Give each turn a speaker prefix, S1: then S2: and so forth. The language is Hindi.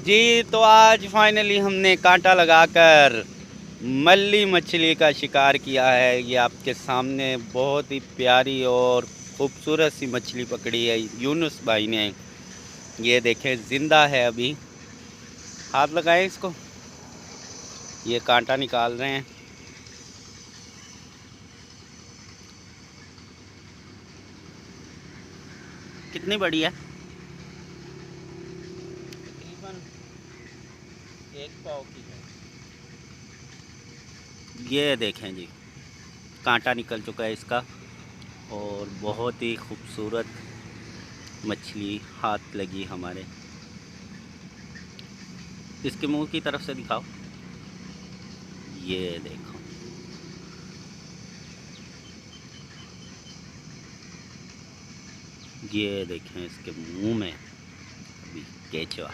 S1: जी तो आज फाइनली हमने कांटा लगाकर मल्ली मछली का शिकार किया है। ये आपके सामने बहुत ही प्यारी और खूबसूरत सी मछली पकड़ी है यूनुस भाई ने। ये देखें ज़िंदा है अभी। हाथ लगाएं इसको। ये कांटा निकाल रहे हैं। कितनी बड़ी है? तकरीबन 1 पाव की है। ये देखें जी, कांटा निकल चुका है इसका और बहुत ही खूबसूरत मछली हाथ लगी हमारे। इसके मुंह की तरफ से दिखाओ। ये देखो, ये देखें इसके मुंह में अभी केचुआ।